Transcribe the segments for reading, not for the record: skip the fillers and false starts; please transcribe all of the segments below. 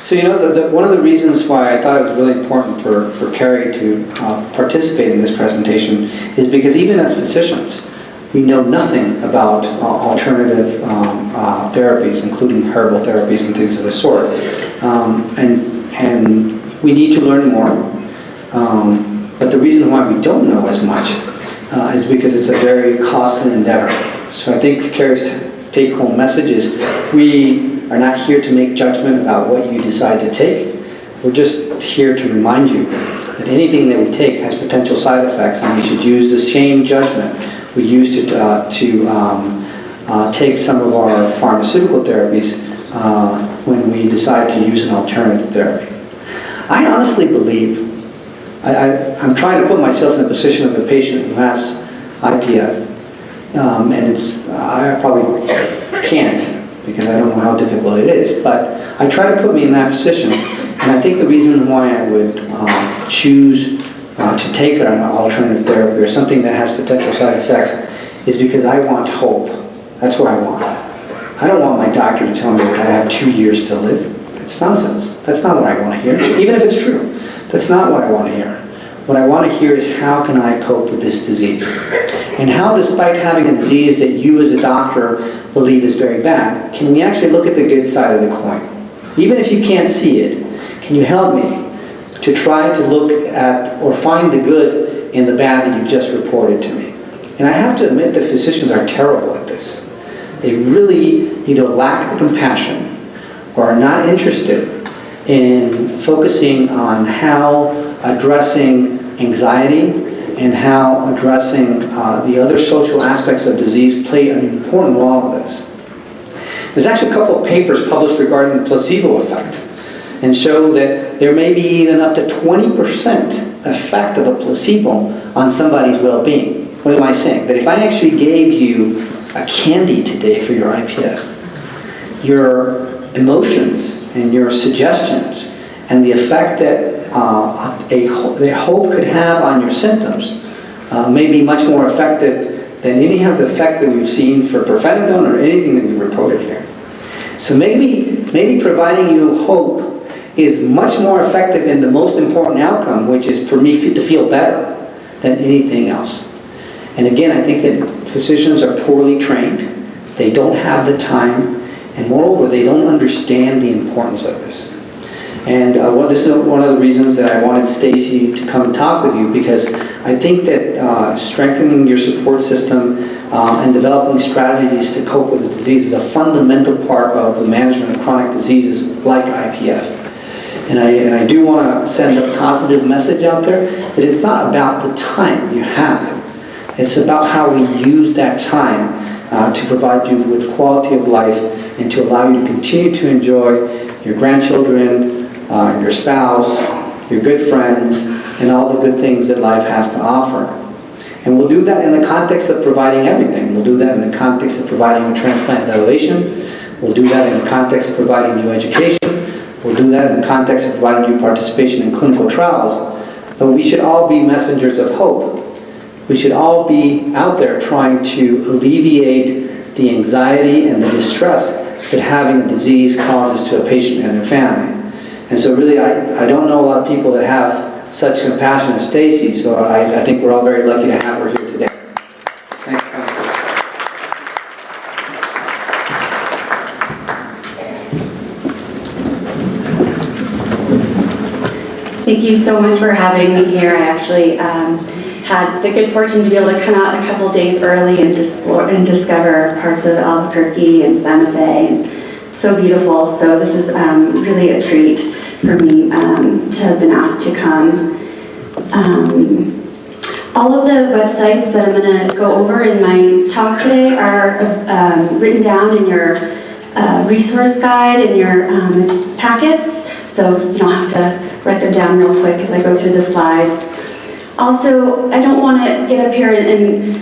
So, one of the reasons why I thought it was really important for Carrie to participate in this presentation is because even as physicians, we know nothing about alternative therapies, including herbal therapies and things of the sort. And we need to learn more. But the reason why we don't know as much is because it's a very costly endeavor. So I think Carrie's take-home message is we are not here to make judgment about what you decide to take. We're just here to remind you that anything that we take has potential side effects, and we should use the same judgment we use to take some of our pharmaceutical therapies when we decide to use an alternative therapy. I honestly believe, I'm trying to put myself in the position of a patient who has IPF, and I probably can't, because I don't know how difficult it is, but I try to put me in that position, and I think the reason why I would choose to take an alternative therapy or something that has potential side effects is because I want hope. That's what I want. I don't want my doctor to tell me that I have 2 years to live. It's nonsense. That's not what I want to hear, even if it's true. That's not what I want to hear. What I want to hear is how can I cope with this disease? And how, despite having a disease that you as a doctor believe is very bad, can we actually look at the good side of the coin? Even if you can't see it, can you help me to try to look at or find the good in the bad that you've just reported to me? And I have to admit that physicians are terrible at this. They really either lack the compassion or are not interested in focusing on how addressing anxiety and how addressing the other social aspects of disease play an important role in this. There's actually a couple of papers published regarding the placebo effect and show that there may be even up to 20% effect of a placebo on somebody's well-being. What am I saying? That if I actually gave you a candy today for your IPF, your emotions and your suggestions and the effect that the hope could have on your symptoms may be much more effective than any of the effect that we've seen for pirfenidone or anything that we reported here. So maybe providing you hope is much more effective in the most important outcome, which is for me to feel better than anything else. And again, I think that physicians are poorly trained. They don't have the time, and moreover, they don't understand the importance of this. And this is one of the reasons that I wanted Stacy to come and talk with you, because I think that strengthening your support system and developing strategies to cope with the disease is a fundamental part of the management of chronic diseases like IPF. And I do want to send a positive message out there that it's not about the time you have. It's about how we use that time to provide you with quality of life and to allow you to continue to enjoy your grandchildren, your spouse, your good friends, and all the good things that life has to offer. And we'll do that in the context of providing everything. We'll do that in the context of providing a transplant evaluation. We'll do that in the context of providing you education. We'll do that in the context of providing you participation in clinical trials. But we should all be messengers of hope. We should all be out there trying to alleviate the anxiety and the distress that having a disease causes to a patient and their family. And so really, I don't know a lot of people that have such compassion as Stacy, so I think we're all very lucky to have her here today. Thanks, Counselor. Thank you so much for having me here. I actually had the good fortune to be able to come out a couple days early and discover parts of Albuquerque and Santa Fe, and it's so beautiful. So this is really a treat for me to have been asked to come. All of the websites that I'm going to go over in my talk today are written down in your resource guide in your packets, so you don't have to write them down real quick as I go through the slides. Also, I don't want to get up here and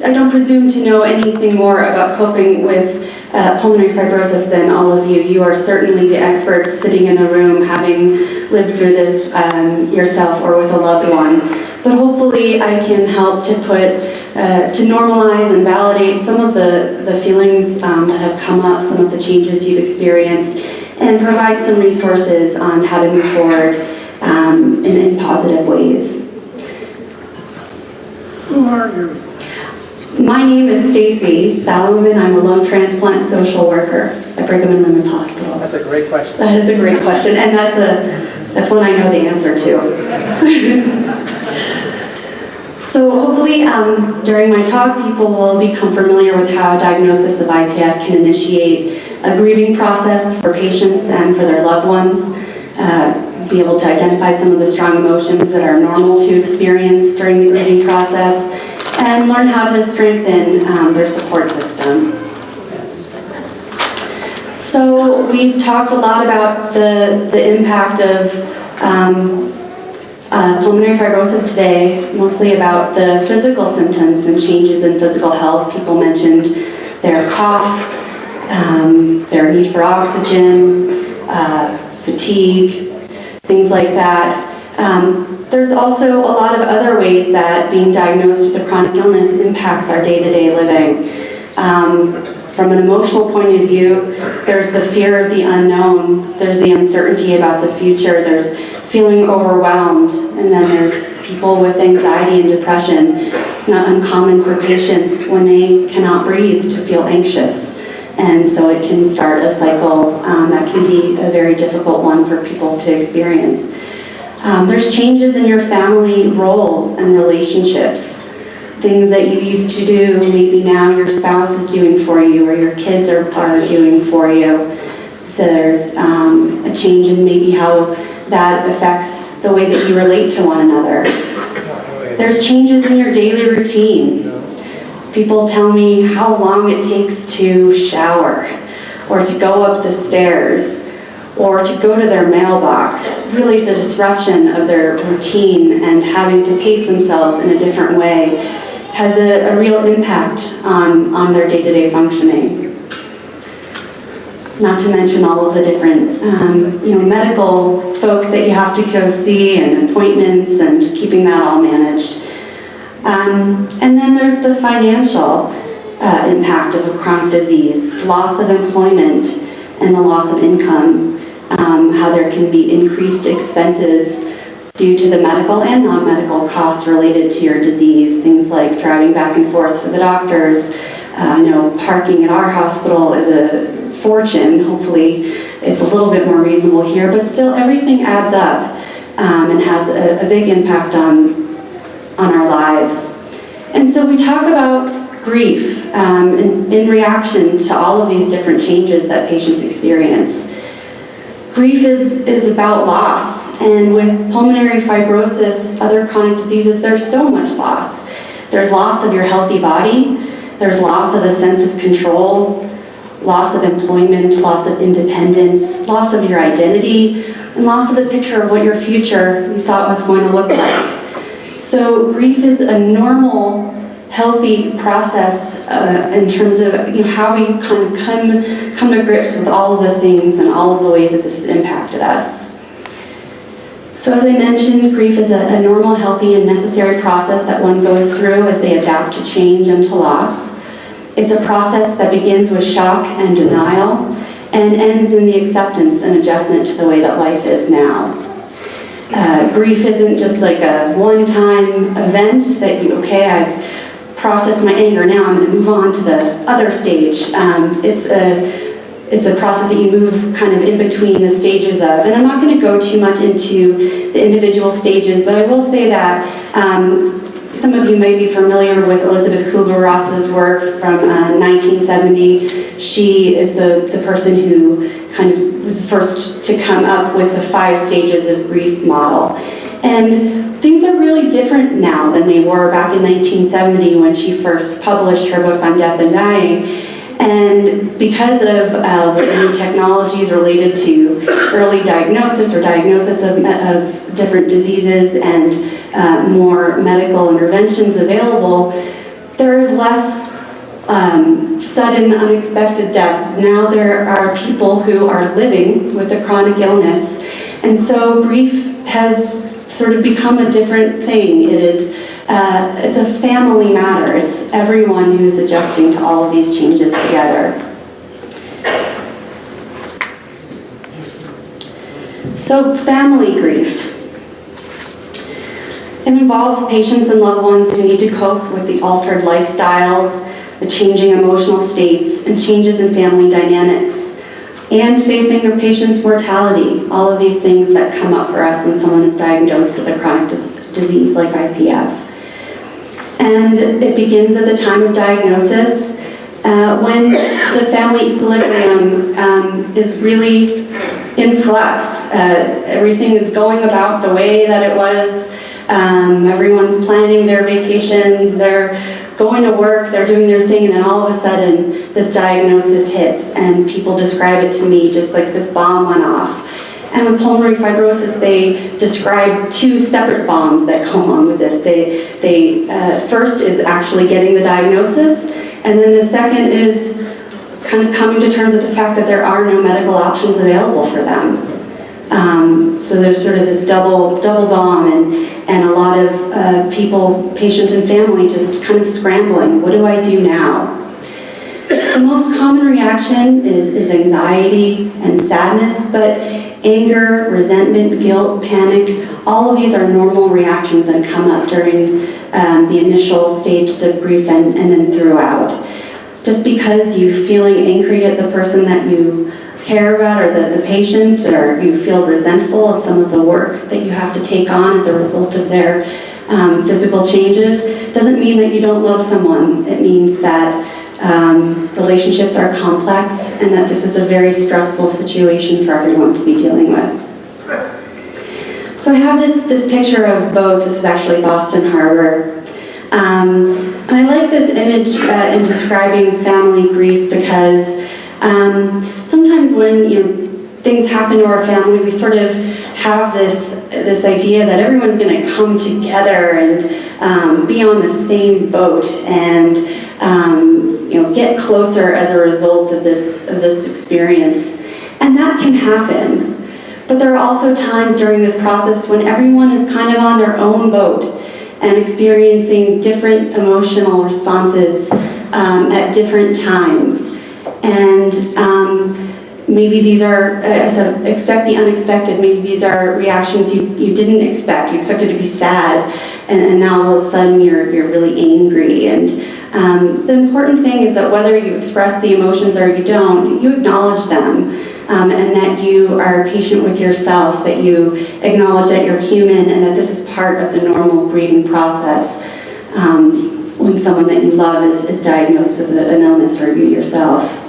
I don't presume to know anything more about coping with pulmonary fibrosis than all of you. You are certainly the experts sitting in the room, having lived through this yourself or with a loved one. But hopefully I can help to to normalize and validate some of the feelings that have come up, some of the changes you've experienced, and provide some resources on how to move forward in positive ways. Who are you? My name is Stacy Salomon. I'm a lung transplant social worker at Brigham and Women's Hospital. That's a great question. That is a great question, and that's one I know the answer to. So hopefully during my talk, people will become familiar with how a diagnosis of IPF can initiate a grieving process for patients and for their loved ones, be able to identify some of the strong emotions that are normal to experience during the grieving process, and learn how to strengthen their support system. So we've talked a lot about the impact of pulmonary fibrosis today, mostly about the physical symptoms and changes in physical health. People mentioned their cough, their need for oxygen, fatigue, things like that. There's also a lot of other ways that being diagnosed with a chronic illness impacts our day-to-day living. From an emotional point of view, there's the fear of the unknown, there's the uncertainty about the future, there's feeling overwhelmed, and then there's people with anxiety and depression. It's not uncommon for patients when they cannot breathe to feel anxious, and so it can start a cycle that can be a very difficult one for people to experience. There's changes in your family roles and relationships. Things that you used to do, maybe now your spouse is doing for you or your kids are doing for you. There's a change in maybe how that affects the way that you relate to one another. There's changes in your daily routine. People tell me how long it takes to shower or to go up the stairs or to go to their mailbox. Really the disruption of their routine and having to pace themselves in a different way has a real impact on their day-to-day functioning. Not to mention all of the different medical folk that you have to go see and appointments and keeping that all managed. And then there's the financial impact of a chronic disease, loss of employment and the loss of income, how there can be increased expenses due to the medical and non-medical costs related to your disease, things like driving back and forth to the doctors. Parking at our hospital is a fortune. Hopefully it's a little bit more reasonable here, but still everything adds up and has a big impact on our lives. And so we talk about grief in reaction to all of these different changes that patients experience. Grief is about loss, and with pulmonary fibrosis, other chronic diseases, there's so much loss. There's loss of your healthy body, there's loss of a sense of control, loss of employment, loss of independence, loss of your identity, and loss of the picture of what your future you thought was going to look like. So grief is a normal, healthy process in terms of how we kind of come to grips with all of the things and all of the ways that this has impacted us. So as I mentioned, grief is a normal, healthy, and necessary process that one goes through as they adapt to change and to loss. It's a process that begins with shock and denial and ends in the acceptance and adjustment to the way that life is now. Grief isn't just like a one-time event that I've processed my anger, now I'm going to move on to the other stage. It's a process that you move kind of in between the stages of, and I'm not going to go too much into the individual stages, but I will say that some of you may be familiar with Elizabeth Kubler-Ross's work from 1970. She is the person who kind of was the first to come up with the 5 stages of grief model. And things are really different now than they were back in 1970 when she first published her book on death and dying. And because of the new technologies related to early diagnosis or diagnosis of different diseases and more medical interventions available, there is less sudden, unexpected death. Now there are people who are living with a chronic illness, and so grief has sort of become a different thing. It's a family matter. It's everyone who's adjusting to all of these changes together. So family grief. It involves patients and loved ones who need to cope with the altered lifestyles, the changing emotional states, and changes in family dynamics, and facing their patient's mortality, all of these things that come up for us when someone is diagnosed with a chronic disease like IPF. And it begins at the time of diagnosis, when the family equilibrium is really in flux. Everything is going about the way that it was. Everyone's planning their vacations, they're going to work, they're doing their thing, and then all of a sudden this diagnosis hits, and people describe it to me just like this bomb went off. And with pulmonary fibrosis, they describe two separate bombs that go along with this. First is actually getting the diagnosis, and then the second is kind of coming to terms with the fact that there are no medical options available for them. So there's sort of this double bomb, and a lot of people, patient and family, just kind of scrambling. What do I do now? The most common reaction is anxiety and sadness, but anger, resentment, guilt, panic, all of these are normal reactions that come up during the initial stages of grief and then throughout. Just because you're feeling angry at the person that you care about, or the patient, or you feel resentful of some of the work that you have to take on as a result of their physical changes, doesn't mean that you don't love someone. It means that relationships are complex and that this is a very stressful situation for everyone to be dealing with. So I have this picture of boats. This is actually Boston Harbor. And I like this image in describing family grief because sometimes when things happen to our family, we sort of have this idea that everyone's going to come together and be on the same boat and get closer as a result of this experience, and that can happen. But there are also times during this process when everyone is kind of on their own boat and experiencing different emotional responses at different times. And maybe these are, expect the unexpected, maybe these are reactions you didn't expect. You expected to be sad, and now all of a sudden you're really angry. And the important thing is that whether you express the emotions or you don't, you acknowledge them, and that you are patient with yourself, that you acknowledge that you're human and that this is part of the normal grieving process when someone that you love is diagnosed with an illness, or you yourself.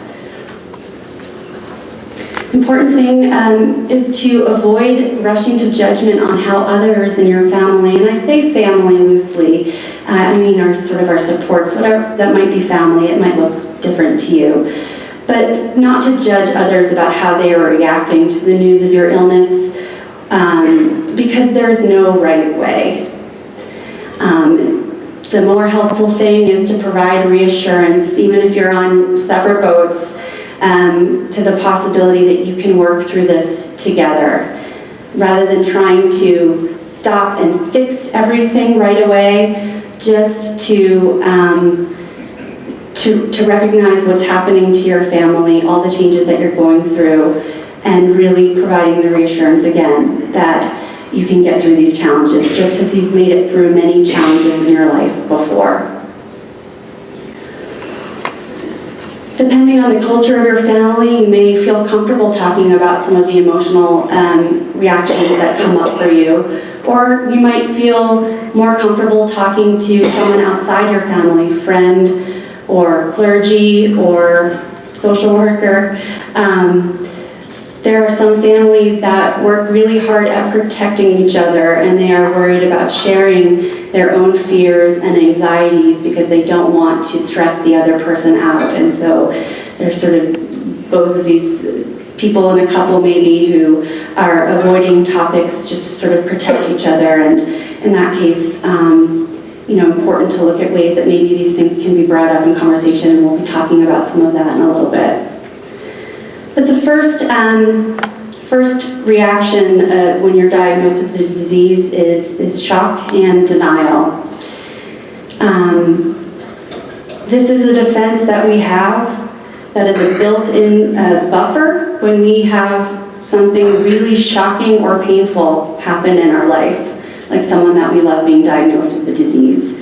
Important thing is to avoid rushing to judgment on how others in your family, and I say family loosely, I mean our supports, whatever that might be family, it might look different to you, but not to judge others about how they are reacting to the news of your illness, because there's no right way. The more helpful thing is to provide reassurance, even if you're on separate boats, to the possibility that you can work through this together, rather than trying to stop and fix everything right away, just to recognize what's happening to your family, all the changes that you're going through, and really providing the reassurance again that you can get through these challenges, just as you've made it through many challenges in your life before. Depending on the culture of your family, you may feel comfortable talking about some of the emotional reactions that come up for you, or you might feel more comfortable talking to someone outside your family, friend, or clergy, or social worker. There are some families that work really hard at protecting each other, and they are worried about sharing their own fears and anxieties because they don't want to stress the other person out. And so there's sort of both of these people in a couple maybe who are avoiding topics just to sort of protect each other. And in that case, important to look at ways that maybe these things can be brought up in conversation, and we'll be talking about some of that in a little bit. But the first reaction when you're diagnosed with the disease is shock and denial. This is a defense that we have that is a built-in buffer when we have something really shocking or painful happen in our life, like someone that we love being diagnosed with a disease.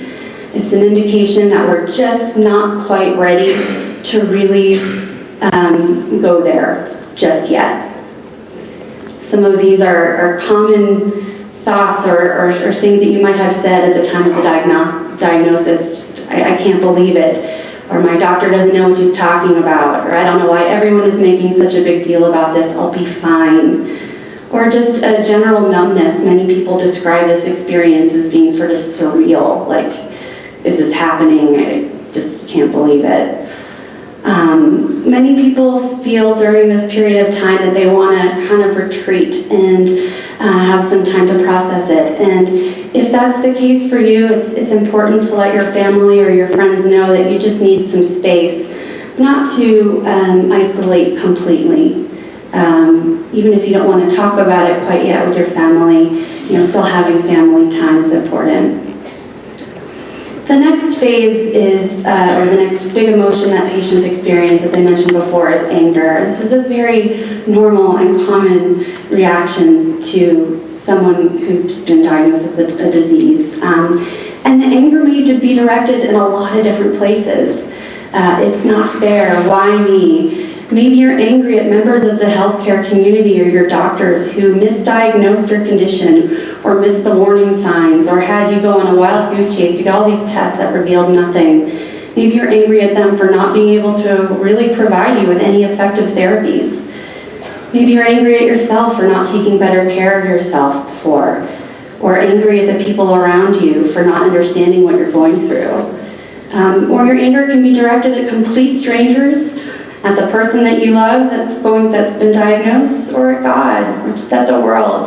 It's an indication that we're just not quite ready to really go there just yet. Some of these are common thoughts or things that you might have said at the time of the diagnosis. Just, I can't believe it. Or my doctor doesn't know what he's talking about. Or I don't know why everyone is making such a big deal about this. I'll be fine. Or just a general numbness. Many people describe this experience as being sort of surreal. Like, is this happening? I just can't believe it. Many people feel during this period of time that they want to kind of retreat and have some time to process it. And if that's the case for you, it's important to let your family or your friends know that you just need some space, not to isolate completely. Even if you don't want to talk about it quite yet with your family, still having family time is important. The next phase is, or the next big emotion that patients experience, as I mentioned before, is anger. This is a very normal and common reaction to someone who's been diagnosed with a disease. And the anger may be directed in a lot of different places. It's not fair, why me? Maybe you're angry at members of the healthcare community or your doctors who misdiagnosed your condition or missed the warning signs or had you go on a wild goose chase. You got all these tests that revealed nothing. Maybe you're angry at them for not being able to really provide you with any effective therapies. Maybe you're angry at yourself for not taking better care of yourself before, or angry at the people around you for not understanding what you're going through. Or your anger can be directed at complete strangers, at the person that you love that's been diagnosed, or at God, or just at the world.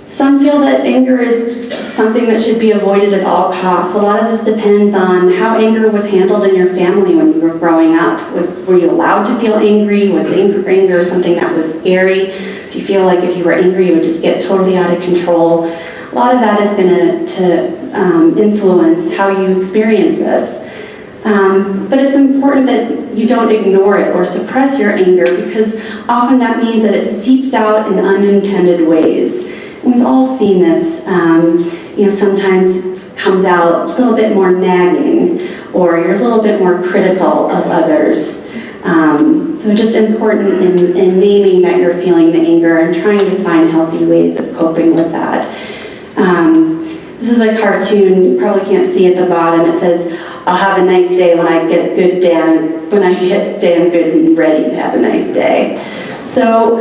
Some feel that anger is just something that should be avoided at all costs. A lot of this depends on how anger was handled in your family when you were growing up. Were you allowed to feel angry? Was anger something that was scary? Do you feel like if you were angry, you would just get totally out of control? A lot of that is going to influence how you experience this. But it's important that you don't ignore it or suppress your anger, because often that means that it seeps out in unintended ways. We've all seen this. Sometimes it comes out a little bit more nagging, or you're a little bit more critical of others. So just important in naming that you're feeling the anger and trying to find healthy ways of coping with that. This is a cartoon, you probably can't see at the bottom. It says, I'll have a nice day when I get damn good and ready to have a nice day. So,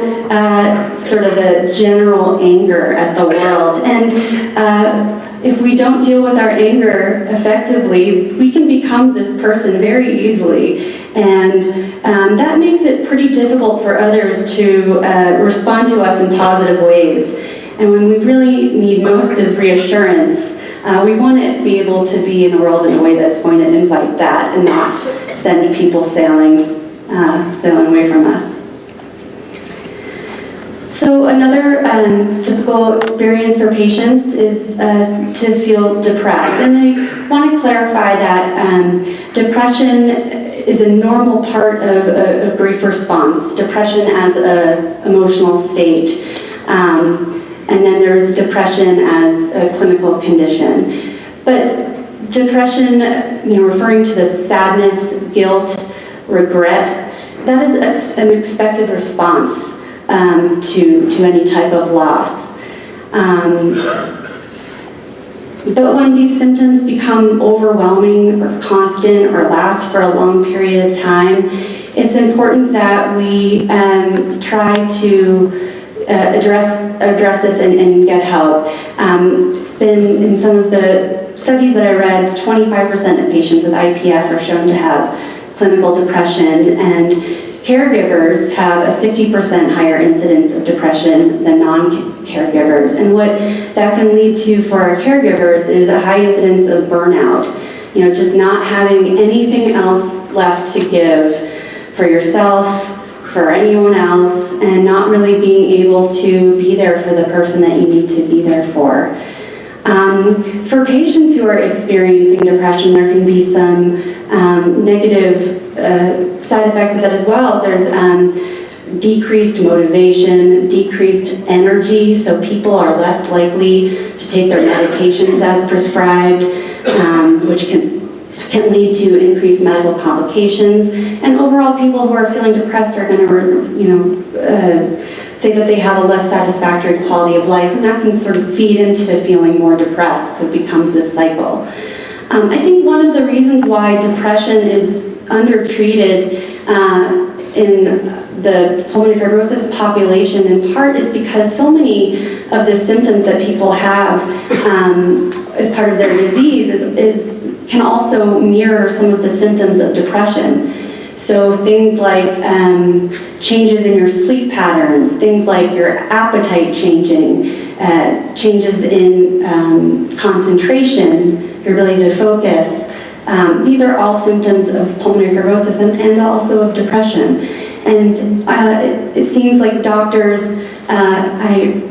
sort of the general anger at the world. And if we don't deal with our anger effectively, we can become this person very easily. And that makes it pretty difficult for others to respond to us in positive ways. And when we really need most is reassurance, we want to be able to be in the world in a way that's going to invite that and not send people sailing away from us. So another typical experience for patients is to feel depressed. And I want to clarify that depression is a normal part of a grief response. Depression as an emotional state. And then there's depression as a clinical condition. But depression, referring to the sadness, guilt, regret, that is an expected response to any type of loss. But when these symptoms become overwhelming or constant or last for a long period of time, it's important that we try to address this and get help. It's been in some of the studies that I read, 25% of patients with IPF are shown to have clinical depression, and caregivers have a 50% higher incidence of depression than non-caregivers. And what that can lead to for our caregivers is a high incidence of burnout. Just not having anything else left to give for yourself, for anyone else, and not really being able to be there for the person that you need to be there for. For patients who are experiencing depression, there can be some negative side effects of that as well. There's decreased motivation, decreased energy, so people are less likely to take their medications as prescribed, which can lead to increased medical complications. And overall, people who are feeling depressed are going to, say that they have a less satisfactory quality of life, and that can sort of feed into feeling more depressed, so it becomes this cycle. I think one of the reasons why depression is undertreated in the pulmonary fibrosis population in part is because so many of the symptoms that people have as part of their disease can also mirror some of the symptoms of depression. So things like changes in your sleep patterns, things like your appetite changing, changes in concentration, your ability to focus. These are all symptoms of pulmonary fibrosis and also of depression. And it seems like doctors, I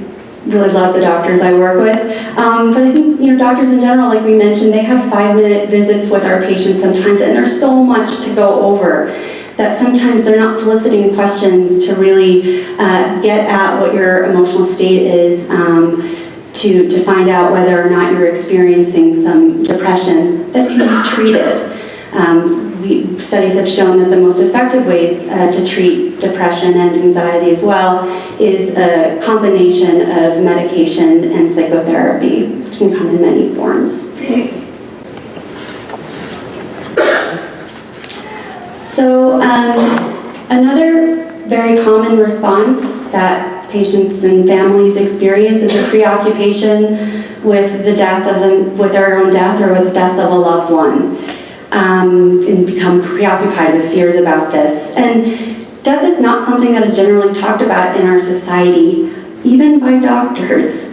really love the doctors I work with, but I think doctors in general, like we mentioned, they have 5-minute visits with our patients sometimes, and there's so much to go over that sometimes they're not soliciting questions to really get at what your emotional state is, to find out whether or not you're experiencing some depression that can be treated. Studies have shown that the most effective ways to treat depression and anxiety as well is a combination of medication and psychotherapy, which can come in many forms. So another very common response that patients and families experience is a preoccupation with the death of them, with their own death or with the death of a loved one. And become preoccupied with fears about this. And death is not something that is generally talked about in our society, even by doctors.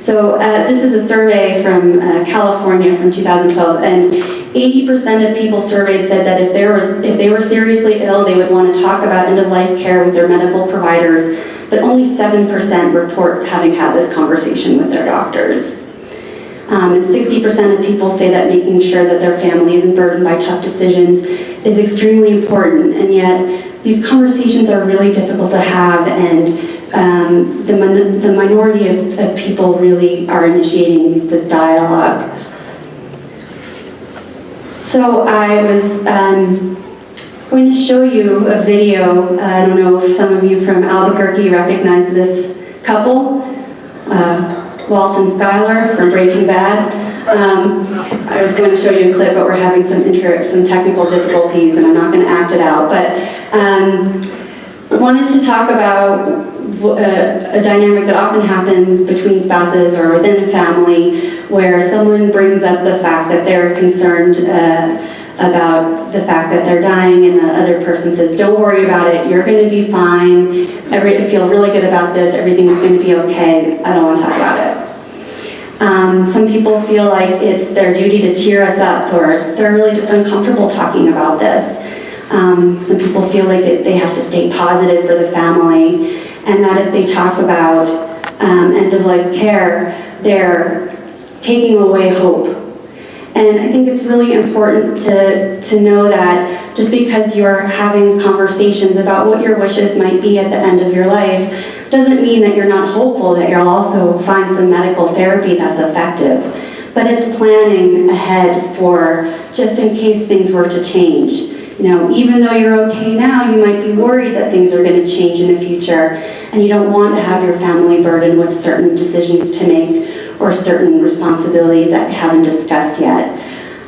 So this is a survey from California from 2012, and 80% of people surveyed said that if they were seriously ill, they would want to talk about end-of-life care with their medical providers, but only 7% report having had this conversation with their doctors. And 60% of people say that making sure that their family isn't burdened by tough decisions is extremely important, and yet these conversations are really difficult to have, and the minority of people really are initiating this dialogue. So I was going to show you a video. I don't know if some of you from Albuquerque recognize this couple. Walt and Skylar from Breaking Bad. I was going to show you a clip, but we're having some technical difficulties, and I'm not going to act it out. But I wanted to talk about a dynamic that often happens between spouses or within a family, where someone brings up the fact that they're concerned about the fact that they're dying, and the other person says, "Don't worry about it, you're going to be fine, I feel really good about this, everything's going to be okay, I don't want to talk about it." Some people feel like it's their duty to cheer us up, or they're really just uncomfortable talking about this. Some people feel like they have to stay positive for the family, and that if they talk about end-of-life care, they're taking away hope. And I think it's really important to know that just because you're having conversations about what your wishes might be at the end of your life doesn't mean that you're not hopeful that you'll also find some medical therapy that's effective. But it's planning ahead for just in case things were to change. Even though you're okay now, you might be worried that things are going to change in the future, and you don't want to have your family burdened with certain decisions to make or certain responsibilities that we haven't discussed yet.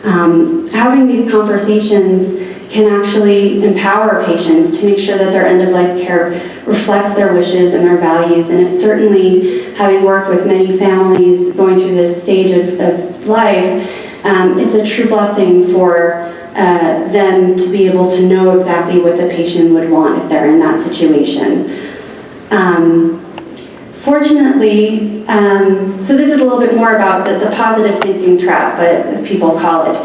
Having these conversations can actually empower patients to make sure that their end-of-life care reflects their wishes and their values. And it's certainly, having worked with many families going through this stage of life, it's a true blessing for them to be able to know exactly what the patient would want if they're in that situation. Fortunately, so this is a little bit more about the positive thinking trap, but people call it.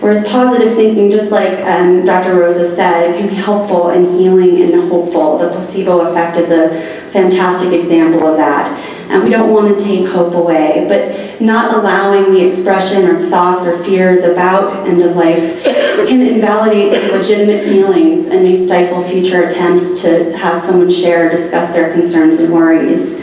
Whereas positive thinking, just like Dr. Rosa said, it can be helpful and healing and hopeful. The placebo effect is a fantastic example of that. and we don't want to take hope away, but not allowing the expression or thoughts or fears about end of life can invalidate legitimate feelings and may stifle future attempts to have someone share or discuss their concerns and worries.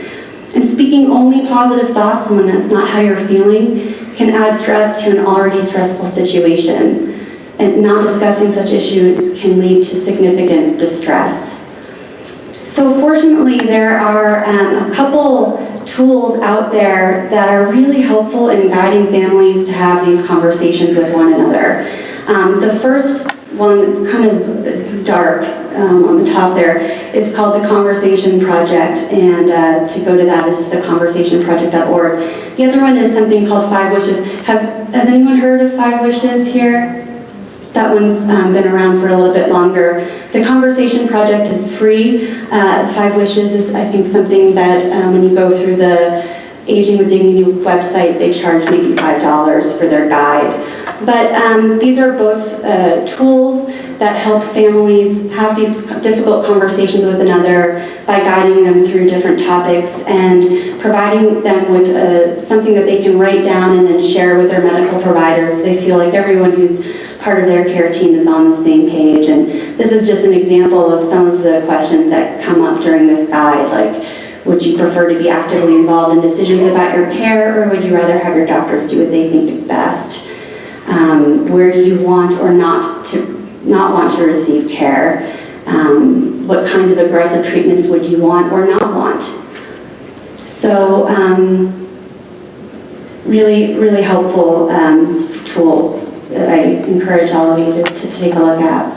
And speaking only positive thoughts when that's not how you're feeling can add stress to an already stressful situation. And not discussing such issues can lead to significant distress. So fortunately, there are a couple tools out there that are really helpful in guiding families to have these conversations with one another. The first one that's kind of dark on the top there is called the Conversation Project, and to go to that is just theconversationproject.org. The other one is something called 5 Wishes. Has anyone heard of 5 Wishes here? That one's been around for a little bit longer. The Conversation Project is free. 5 Wishes is, I think, something that when you go through the Aging with Dignity website, they charge maybe $5 for their guide. But these are both tools that help families have these difficult conversations with another by guiding them through different topics and providing them with something that they can write down and then share with their medical providers. They feel like everyone who's part of their care team is on the same page. And this is just an example of some of the questions that come up during this guide, like, would you prefer to be actively involved in decisions about your care, or would you rather have your doctors do what they think is best? Where do you want or not want to receive care? What kinds of aggressive treatments would you want or not want? So really, really helpful tools that I encourage all of you to take a look at.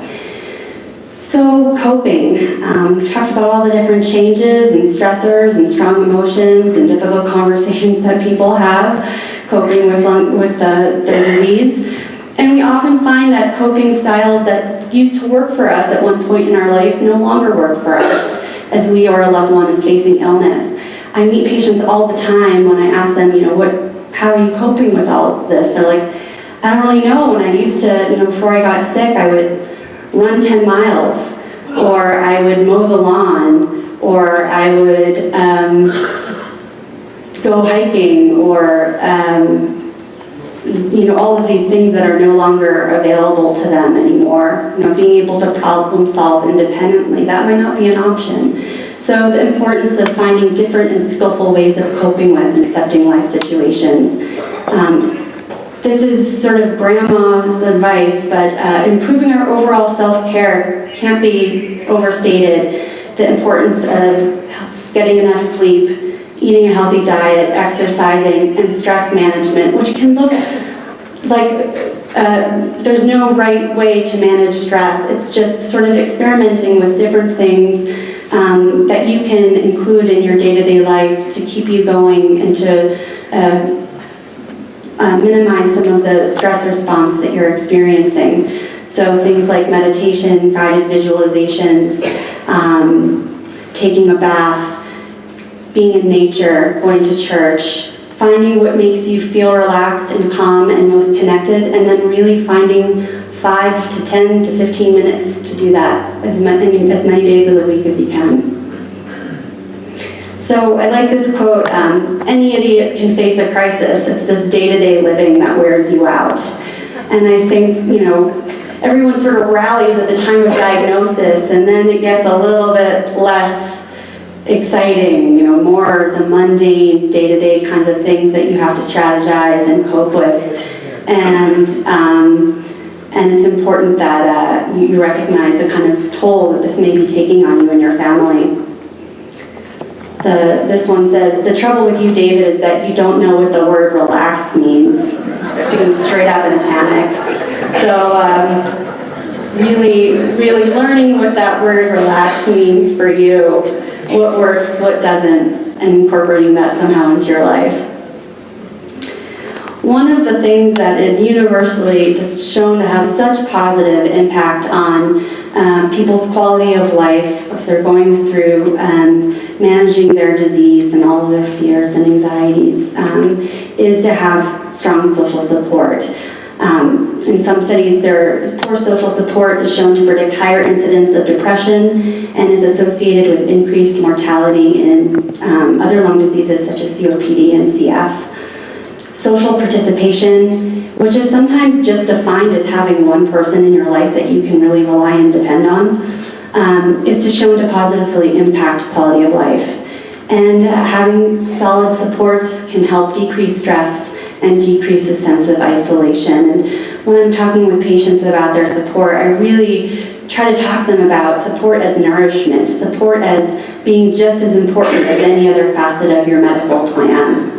So coping, we've talked about all the different changes and stressors and strong emotions and difficult conversations that people have coping with their disease. And we often find that coping styles that used to work for us at one point in our life no longer work for us as we or a loved one is facing illness. I meet patients all the time when I ask them, how are you coping with all of this? They're like, I don't really know. When I used to, before I got sick, I would run 10 miles, or I would mow the lawn, or I would go hiking, or all of these things that are no longer available to them anymore. Being able to problem solve independently, that might not be an option. So the importance of finding different and skillful ways of coping with and accepting life situations. This is sort of grandma's advice, but improving our overall self-care can't be overstated. The importance of getting enough sleep, eating a healthy diet, exercising, and stress management, which can look like there's no right way to manage stress. It's just sort of experimenting with different things that you can include in your day-to-day life to keep you going and to minimize some of the stress response that you're experiencing. So things like meditation, guided visualizations, taking a bath, being in nature, going to church, finding what makes you feel relaxed and calm and most connected, and then really finding 5 to 10 to 15 minutes to do that as many days of the week as you can. So I like this quote, any idiot can face a crisis. It's this day-to-day living that wears you out. And I think, everyone sort of rallies at the time of diagnosis, and then it gets a little bit less exciting, more the mundane, day-to-day kinds of things that you have to strategize and cope with. And it's important that you recognize the kind of toll that this may be taking on you and your family. This one says, the trouble with you, David, is that you don't know what the word relax means. Sitting straight up in a panic. So really, really learning what that word relax means for you, what works, what doesn't, and incorporating that somehow into your life. One of the things that is universally just shown to have such positive impact on people's quality of life as they're going through managing their disease and all of their fears and anxieties is to have strong social support. In some studies, their poor social support is shown to predict higher incidence of depression and is associated with increased mortality in other lung diseases such as COPD and CF. Social participation, which is sometimes just defined as having one person in your life that you can really rely and depend on, is shown to positively impact quality of life. And having solid supports can help decrease stress and decrease a sense of isolation. And when I'm talking with patients about their support, I really try to talk to them about support as nourishment, support as being just as important as any other facet of your medical plan.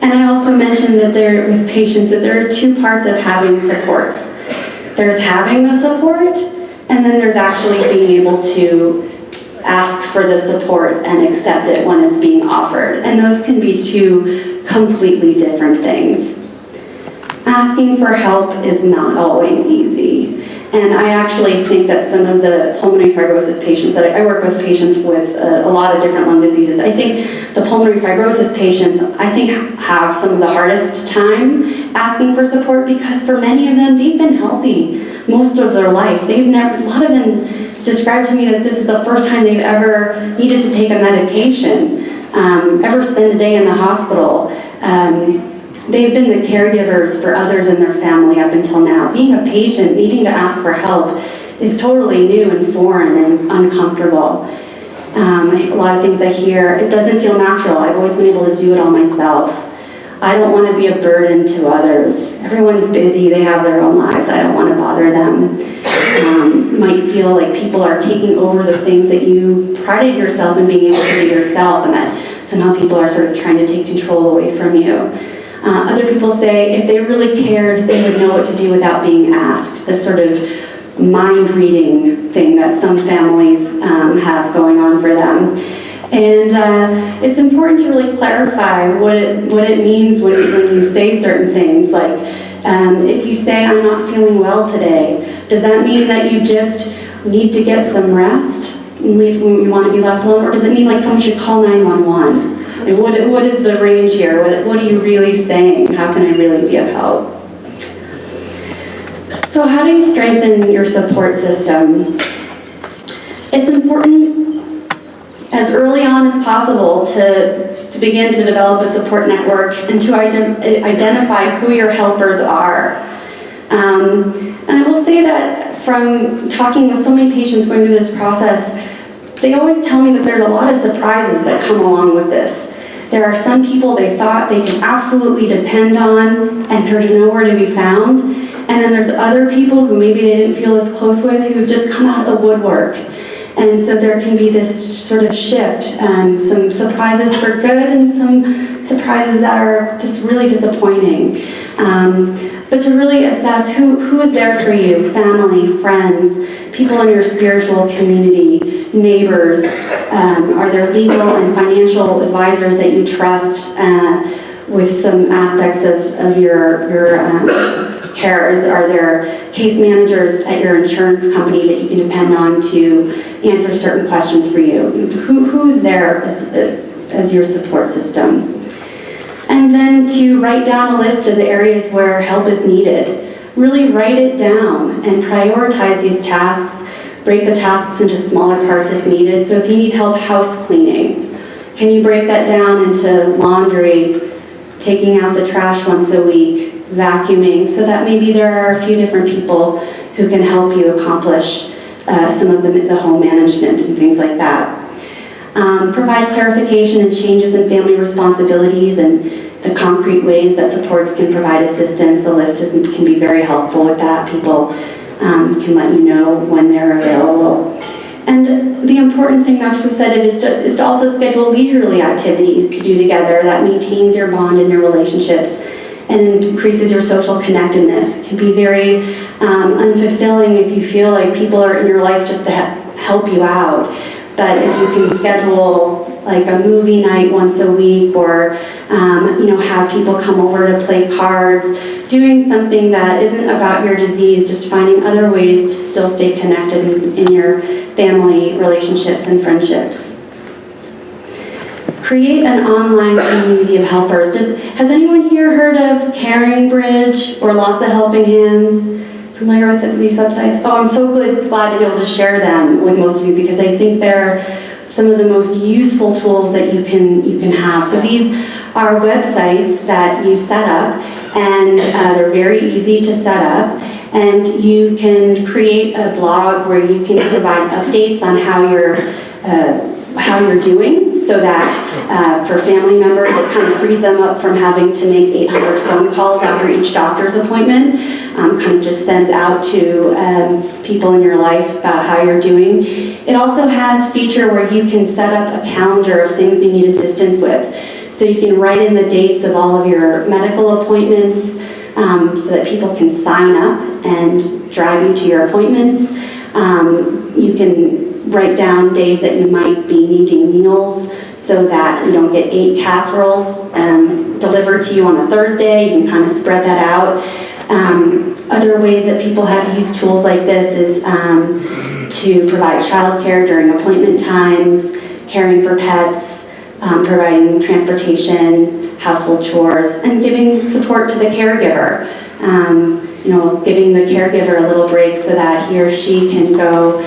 And I also mentioned that with patients that there are two parts of having supports. There's having the support, and then there's actually being able to ask for the support and accept it when it's being offered. And those can be two completely different things. Asking for help is not always easy. And I actually think that some of the pulmonary fibrosis patients that I work with patients with a lot of different lung diseases. I think the pulmonary fibrosis patients, have some of the hardest time asking for support because for many of them, they've been healthy most of their life. A lot of them described to me that this is the first time they've ever needed to take a medication, ever spend a day in the hospital. They've been the caregivers for others in their family up until now. Being a patient, needing to ask for help is totally new and foreign and uncomfortable. A lot of things I hear, it doesn't feel natural. I've always been able to do it all myself. I don't want to be a burden to others. Everyone's busy, they have their own lives. I don't want to bother them. You might feel like people are taking over the things that you prided yourself in being able to do yourself, and that somehow people are sort of trying to take control away from you. Other people say if they really cared, they would know what to do without being asked. This sort of mind-reading thing that some families have going on for them. And it's important to really clarify what it means when you say certain things. Like, if you say, I'm not feeling well today, does that mean that you just need to get some rest and you want to be left alone? Or does it mean like someone should call 911? And what is the range here? What are you really saying? How can I really be of help? So how do you strengthen your support system? It's important as early on as possible to begin to develop a support network and to identify who your helpers are. And I will say that from talking with so many patients going through this process, they always tell me that there's a lot of surprises that come along with this. There are some people they thought they could absolutely depend on and they're nowhere to be found. And then there's other people who maybe they didn't feel as close with who have just come out of the woodwork. And so there can be this sort of shift, some surprises for good and some surprises that are just really disappointing. But to really assess who is there for you, family, friends, people in your spiritual community, neighbors, are there legal and financial advisors that you trust with some aspects of your cares? Are there case managers at your insurance company that you can depend on to answer certain questions for you? Who's there as your support system? And then to write down a list of the areas where help is needed. Really write it down and prioritize these tasks. Break the tasks into smaller parts if needed. So if you need help house cleaning, can you break that down into laundry, taking out the trash once a week, vacuuming, so that maybe there are a few different people who can help you accomplish some of the home management and things like that. Provide clarification and changes in family responsibilities and the concrete ways that supports can provide assistance. The list can be very helpful with that. People can let you know when they're available. And the important thing, Dr. Fu said, is to also schedule leisurely activities to do together that maintains your bond and your relationships and increases your social connectedness. It can be very unfulfilling if you feel like people are in your life just to help you out. But if you can schedule like a movie night once a week, or have people come over to play cards, doing something that isn't about your disease, just finding other ways to still stay connected in your family relationships and friendships. create an online community of helpers. Has anyone here heard of Caring Bridge or Lots of Helping Hands? Familiar with these websites? Oh, I'm so glad to be able to share them with most of you, because I think they're some of the most useful tools that you can have. So these are websites that you set up, and they're very easy to set up, and you can create a blog where you can provide updates on how you're doing, so that for family members it kind of frees them up from having to make 800 phone calls after each doctor's appointment. Kind of just sends out to people in your life about how you're doing. It also has a feature where you can set up a calendar of things you need assistance with. So you can write in the dates of all of your medical appointments, so that people can sign up and drive you to your appointments. You can write down days that you might be needing meals, so that you don't get 8 casseroles delivered to you on a Thursday. You can kind of spread that out. Other ways that people have used tools like this is to provide childcare during appointment times, caring for pets, providing transportation, household chores, and giving support to the caregiver. Giving the caregiver a little break so that he or she can go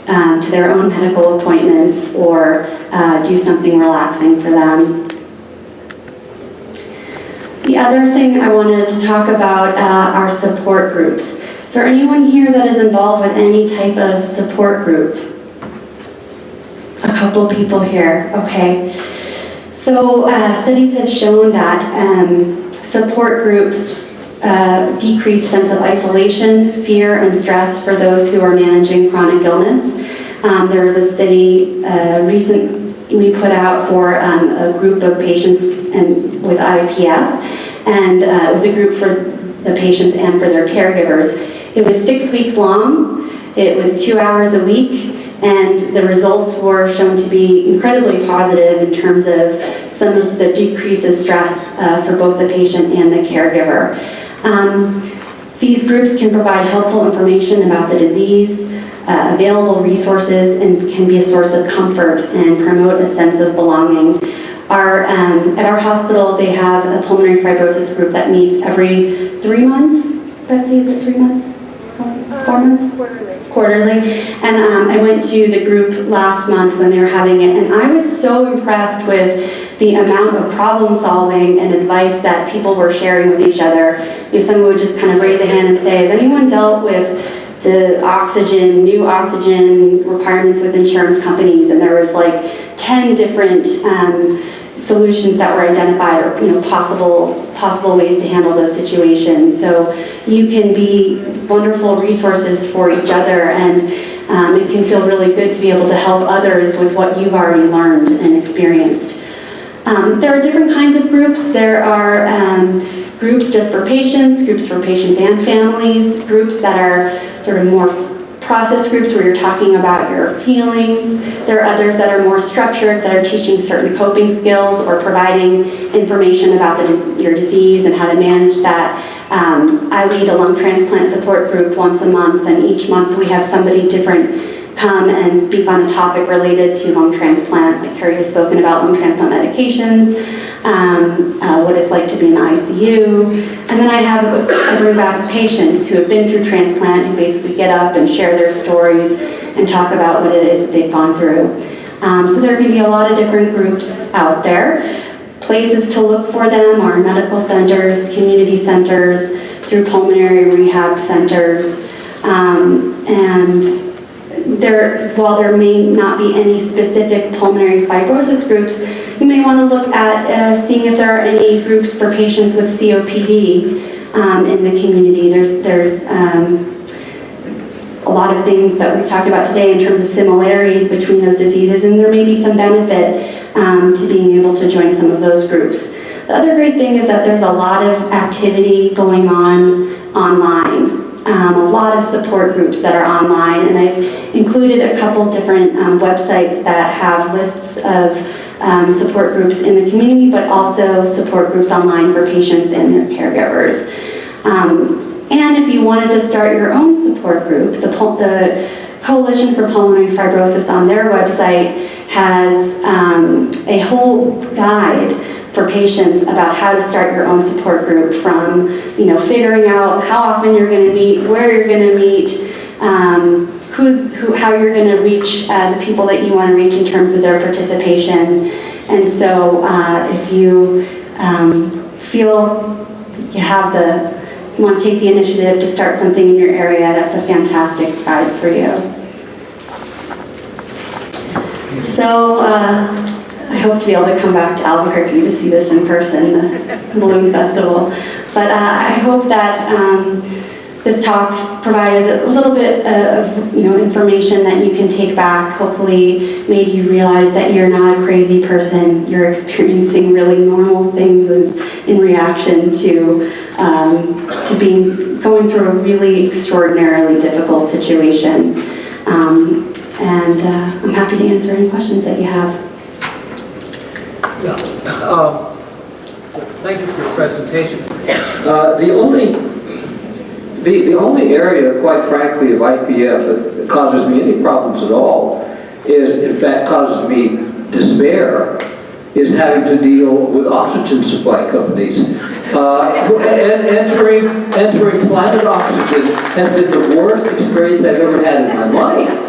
to their own medical appointments or do something relaxing for them. The other thing I wanted to talk about are support groups. Is there anyone here that is involved with any type of support group? A couple people here, okay. So studies have shown that support groups decrease sense of isolation, fear, and stress for those who are managing chronic illness. There was a study recently put out for a group of patients with IPF, and it was a group for the patients and for their caregivers. It was 6 weeks long, it was 2 hours a week, and the results were shown to be incredibly positive in terms of some of the decrease of stress for both the patient and the caregiver. These groups can provide helpful information about the disease, available resources, and can be a source of comfort and promote a sense of belonging. At our hospital, they have a pulmonary fibrosis group that meets every 3 months. Betsy, is it 3 months? 4 months? Quarterly. And I went to the group last month when they were having it, and I was so impressed with the amount of problem solving and advice that people were sharing with each other. Someone would just kind of raise a hand and say, has anyone dealt with the new oxygen requirements with insurance companies? And there was like 10 different solutions that were identified, or possible ways to handle those situations. So you can be wonderful resources for each other, and it can feel really good to be able to help others with what you've already learned and experienced. There are different kinds of groups. There are groups just for patients and families, groups that are sort of more process groups where you're talking about your feelings. There are others that are more structured, that are teaching certain coping skills or providing information about your disease and how to manage that. I lead a lung transplant support group once a month, and each month we have somebody different come and speak on a topic related to lung transplant. Like Carrie has spoken about lung transplant medications, what it's like to be in the ICU. And then I bring back patients who have been through transplant, who basically get up and share their stories and talk about what it is that they've gone through. So there can be a lot of different groups out there. Places to look for them are medical centers, community centers, through pulmonary rehab centers, and while there may not be any specific pulmonary fibrosis groups, you may want to look at seeing if there are any groups for patients with COPD in the community. There's a lot of things that we've talked about today in terms of similarities between those diseases, and there may be some benefit to being able to join some of those groups. The other great thing is that there's a lot of activity going on online. A lot of support groups that are online, and I've included a couple different websites that have lists of support groups in the community, but also support groups online for patients and their caregivers. And if you wanted to start your own support group, the Coalition for Pulmonary Fibrosis on their website has a whole guide for patients about how to start your own support group, from figuring out how often you're going to meet, where you're going to meet, how you're going to reach the people that you want to reach in terms of their participation. And so if you feel you want to take the initiative to start something in your area, that's a fantastic guide for you. So I hope to be able to come back to Albuquerque to see this in person, the Balloon Festival. But I hope that this talk provided a little bit of information that you can take back. Hopefully made you realize that you're not a crazy person. You're experiencing really normal things in reaction to going through a really extraordinarily difficult situation. And I'm happy to answer any questions that you have. Yeah. Thank you for your presentation. The only area, quite frankly, of IPF that causes me any problems at all is, in fact, causes me despair, is having to deal with oxygen supply companies. Entering Planet Oxygen has been the worst experience I've ever had in my life.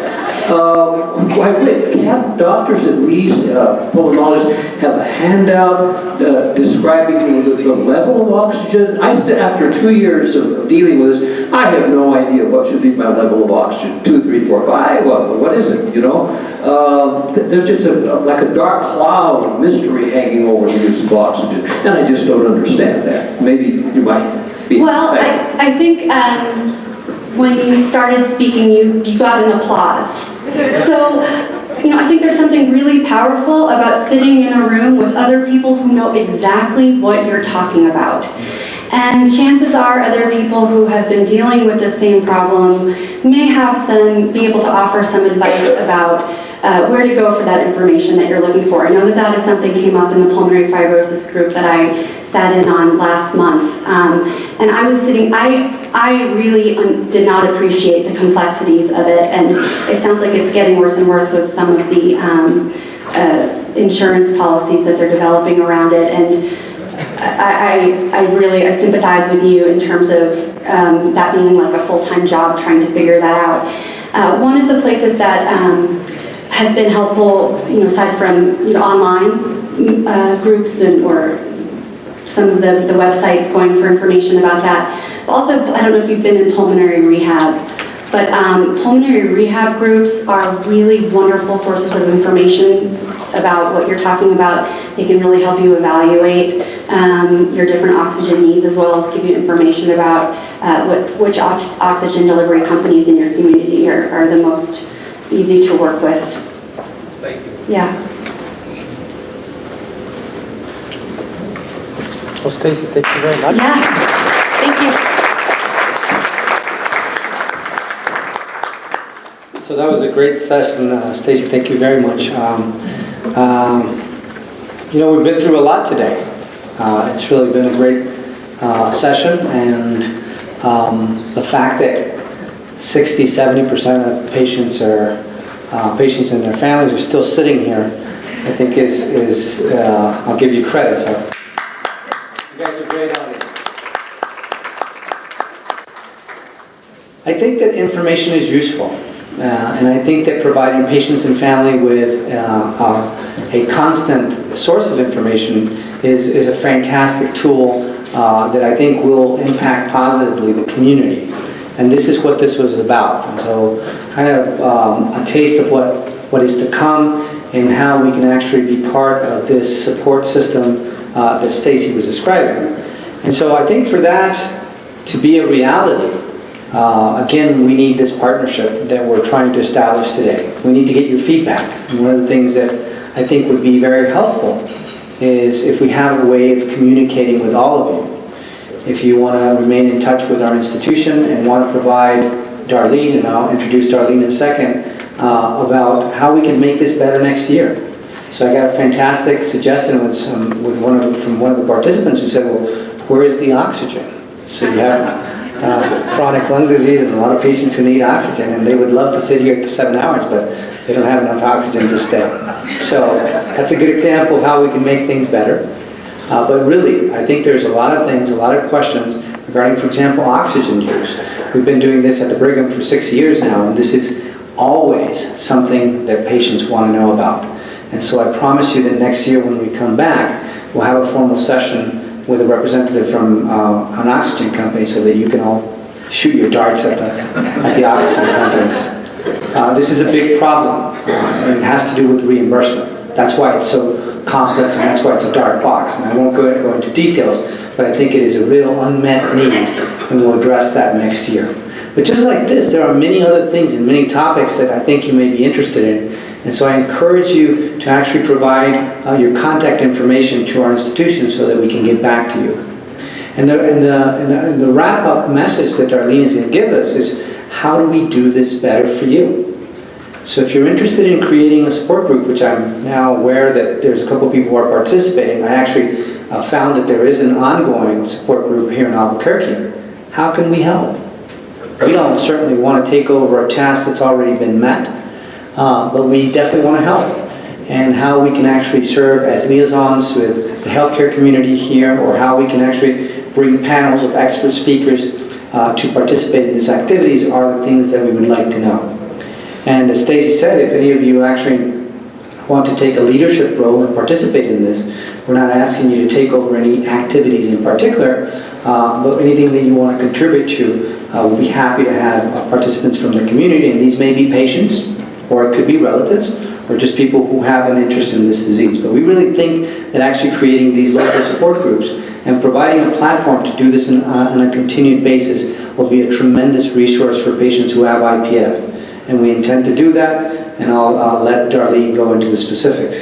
Can't doctors, at least pulmonologists, have a handout describing the level of oxygen? After 2 years of dealing with this, I have no idea what should be my level of oxygen. 2, 3, 4, 5. Well, what is it? There's just like a dark cloud of mystery hanging over the use of oxygen, and I just don't understand that. Maybe you might be. Well, I think when you started speaking, you got an applause. So, I think there's something really powerful about sitting in a room with other people who know exactly what you're talking about. And chances are other people who have been dealing with the same problem may be able to offer some advice about where to go for that information that you're looking for. I know that is something that came up in the pulmonary fibrosis group that I sat in on last month. And I was I really did not appreciate the complexities of it, and it sounds like it's getting worse and worse with some of the insurance policies that they're developing around it. And I sympathize with you in terms of that being like a full-time job trying to figure that out. One of the places that has been helpful, aside from online groups or some of the websites going for information about that. But also, I don't know if you've been in pulmonary rehab, but pulmonary rehab groups are really wonderful sources of information about what you're talking about. They can really help you evaluate your different oxygen needs, as well as give you information about which oxygen delivery companies in your community are the most easy to work with. Thank you. Yeah. Well, Stacy, thank you very much. Yeah. Thank you. So that was a great session, Stacy. Thank you very much. We've been through a lot today. It's really been a great session, and the fact that 60-70% of patients and their families are still sitting here, I think is I'll give you credit. So you guys are a great audience. I think that information is useful, and I think that providing patients and family with a constant source of information is a fantastic tool that I think will impact positively the community. And this is what this was about. And so kind of a taste of what is to come and how we can actually be part of this support system that Stacy was describing. And so I think for that to be a reality, again, we need this partnership that we're trying to establish today. We need to get your feedback. And one of the things that I think would be very helpful is if we have a way of communicating with all of you. If you want to remain in touch with our institution and want to provide Darlene, and I'll introduce Darlene in a second, about how we can make this better next year. So I got a fantastic suggestion from one of the participants who said, well, where is the oxygen? So you have chronic lung disease and a lot of patients who need oxygen, and they would love to sit here for 7 hours, but they don't have enough oxygen to stay. So that's a good example of how we can make things better. But really, I think there's a lot of things, a lot of questions regarding, for example, oxygen use. We've been doing this at the Brigham for 6 years now, and this is always something that patients want to know about. And so I promise you that next year when we come back, we'll have a formal session with a representative from an oxygen company so that you can all shoot your darts at the oxygen companies. This is a big problem, and it has to do with reimbursement. That's why it's so complex, and that's why it's a dark box. And I won't go into details, but I think it is a real unmet need, and we'll address that next year. But just like this, there are many other things and many topics that I think you may be interested in. And so I encourage you to actually provide your contact information to our institution so that we can get back to you. And the wrap-up message that Darlene is going to give us is, how do we do this better for you? So if you're interested in creating a support group, which I'm now aware that there's a couple of people who are participating, I actually found that there is an ongoing support group here in Albuquerque. How can we help? We don't certainly want to take over a task that's already been met, but we definitely want to help. And how we can actually serve as liaisons with the healthcare community here, or how we can actually bring panels of expert speakers to participate in these activities are the things that we would like to know. And as Stacy said, if any of you actually want to take a leadership role and participate in this, we're not asking you to take over any activities in particular, but anything that you want to contribute to, we'll be happy to have participants from the community, and these may be patients, or it could be relatives, or just people who have an interest in this disease. But we really think that actually creating these local support groups and providing a platform to do this on a continued basis will be a tremendous resource for patients who have IPF. And we intend to do that, and I'll let Darlene go into the specifics.